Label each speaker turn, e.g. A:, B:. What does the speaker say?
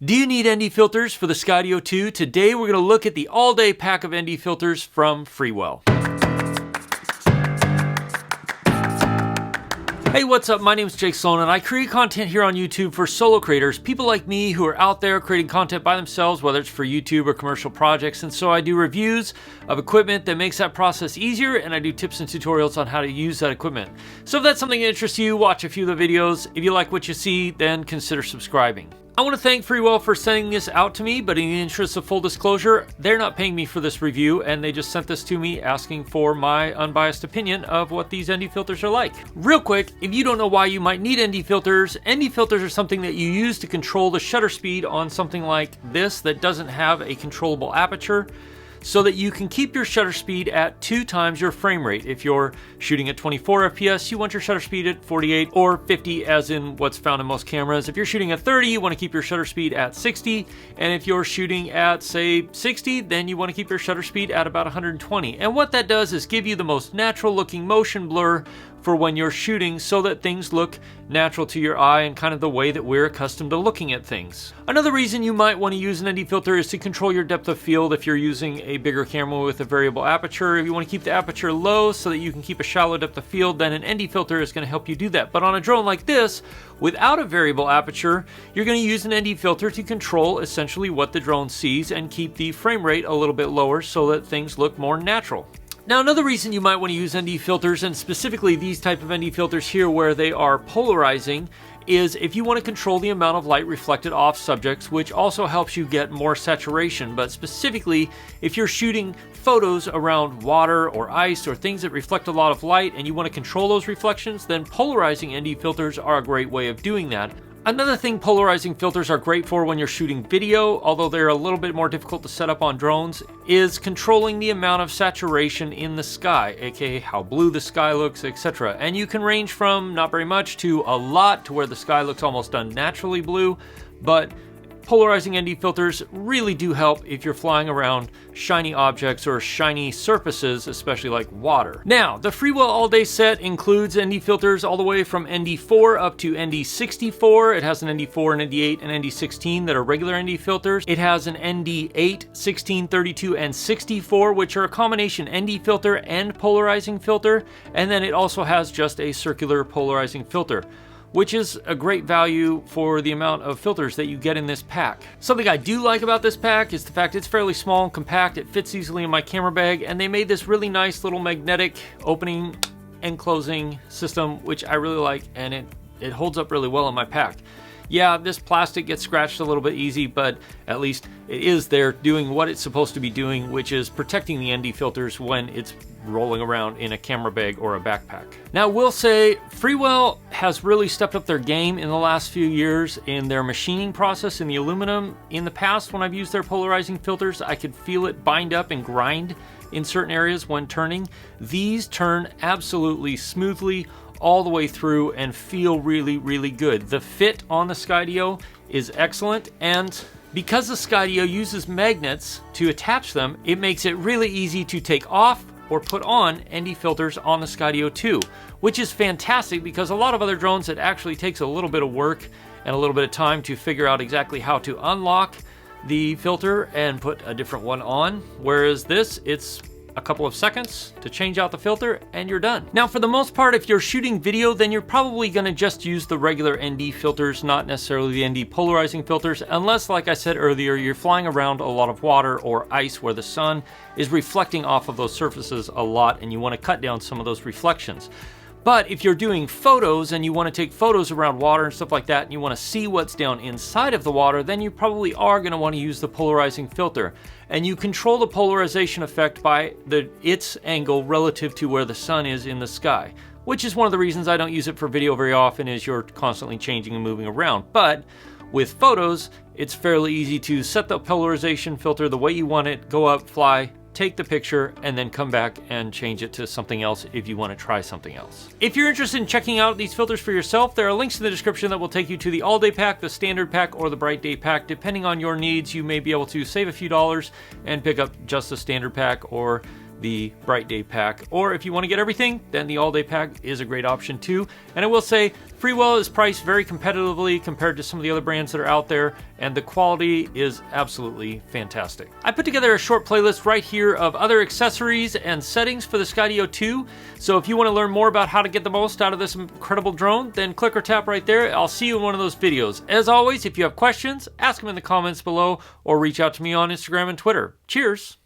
A: Do you need ND filters for the Skydio 2? Today we're going to look at the all-day pack of ND filters from Freewell. Hey, what's up? My name is Sloan and I create content here on YouTube for solo creators, people like me who are out there creating content by themselves, whether it's for YouTube or commercial projects. And so I do reviews of equipment that makes that process easier, and I do tips and tutorials on how to use that equipment. So if that's something that interests you, watch a few of the videos. If you like what you see, then consider subscribing. I want to thank Freewell for sending this out to me, but in the interest of full disclosure, they're not paying me for this review, and they just sent this to me asking for my unbiased opinion of what these ND filters are like. Real quick, if you don't know why you might need ND filters are something that you use to control the shutter speed on something like this that doesn't have a controllable aperture, so that you can keep your shutter speed at 2 times your frame rate. If you're shooting at 24 FPS, you want your shutter speed at 48 or 50, as in what's found in most cameras. If you're shooting at 30, you want to keep your shutter speed at 60. And if you're shooting at, say, 60, then you want to keep your shutter speed at about 120. And what that does is give you the most natural looking motion blur for when you're shooting, so that things look natural to your eye and kind of the way that we're accustomed to looking at things. Another reason you might want to use an ND filter is to control your depth of field if you're using a bigger camera with a variable aperture. If you want to keep the aperture low so that you can keep a shallow depth of field, then an ND filter is going to help you do that. But on a drone like this, without a variable aperture, you're going to use an ND filter to control essentially what the drone sees and keep the frame rate a little bit lower so that things look more natural. Now, another reason you might want to use ND filters, and specifically these type of ND filters here where they are polarizing, is if you want to control the amount of light reflected off subjects, which also helps you get more saturation. But specifically, if you're shooting photos around water or ice or things that reflect a lot of light and you want to control those reflections, then polarizing ND filters are a great way of doing that. Another thing polarizing filters are great for when you're shooting video, although they're a little bit more difficult to set up on drones, is controlling the amount of saturation in the sky, aka how blue the sky looks, etc. And you can range from not very much to a lot, to where the sky looks almost unnaturally blue, but polarizing ND filters really do help if you're flying around shiny objects or shiny surfaces, especially like water. Now, the Freewell AllDay Set includes ND filters all the way from ND4 up to ND64. It has an ND4, an ND8, and ND16 that are regular ND filters. It has an ND8, 16, 32, and 64, which are a combination ND filter and polarizing filter. And then it also has just a circular polarizing filter, which is a great value for the amount of filters that you get in this pack. Something I do like about this pack is the fact it's fairly small and compact. It fits easily in my camera bag, and they made this really nice little magnetic opening and closing system, which I really like, and it holds up really well in my pack. Yeah, this plastic gets scratched a little bit easy, but at least it is there doing what it's supposed to be doing, which is protecting the ND filters when it's rolling around in a camera bag or a backpack. Now, we'll say Freewell has really stepped up their game in the last few years in their machining process in the aluminum. In the past, when I've used their polarizing filters, I could feel it bind up and grind in certain areas when turning. These turn absolutely smoothly all the way through and feel really, really good. The fit on the Skydio is excellent, and because the Skydio uses magnets to attach them, it makes it really easy to take off or put on ND filters on the Skydio 2, which is fantastic because a lot of other drones, it actually takes a little bit of work and a little bit of time to figure out exactly how to unlock the filter and put a different one on, whereas this, it's a couple of seconds to change out the filter and you're done. Now, for the most part, if you're shooting video, then you're probably gonna just use the regular ND filters, not necessarily the ND polarizing filters, unless, like I said earlier, you're flying around a lot of water or ice where the sun is reflecting off of those surfaces a lot and you wanna cut down some of those reflections. But if you're doing photos and you want to take photos around water and stuff like that, and you want to see what's down inside of the water, then you probably are going to want to use the polarizing filter. And you control the polarization effect by its angle relative to where the sun is in the sky, which is one of the reasons I don't use it for video very often, is you're constantly changing and moving around. But with photos, it's fairly easy to set the polarization filter the way you want it, go up, fly, take the picture, and then come back and change it to something else if you want to try something else. If you're interested in checking out these filters for yourself, there are links in the description that will take you to the all-day pack, the standard pack, or the bright day pack. Depending on your needs, you may be able to save a few dollars and pick up just the standard pack or the Bright Day pack. Or if you want to get everything, then the all-day pack is a great option too. And I will say, Freewell is priced very competitively compared to some of the other brands that are out there, and the quality is absolutely fantastic. I put together a short playlist right here of other accessories and settings for the Skydio 2, so if you want to learn more about how to get the most out of this incredible drone, then click or tap right there. I'll see you in one of those videos. As always, if you have questions, ask them in the comments below or reach out to me on Instagram and Twitter. Cheers!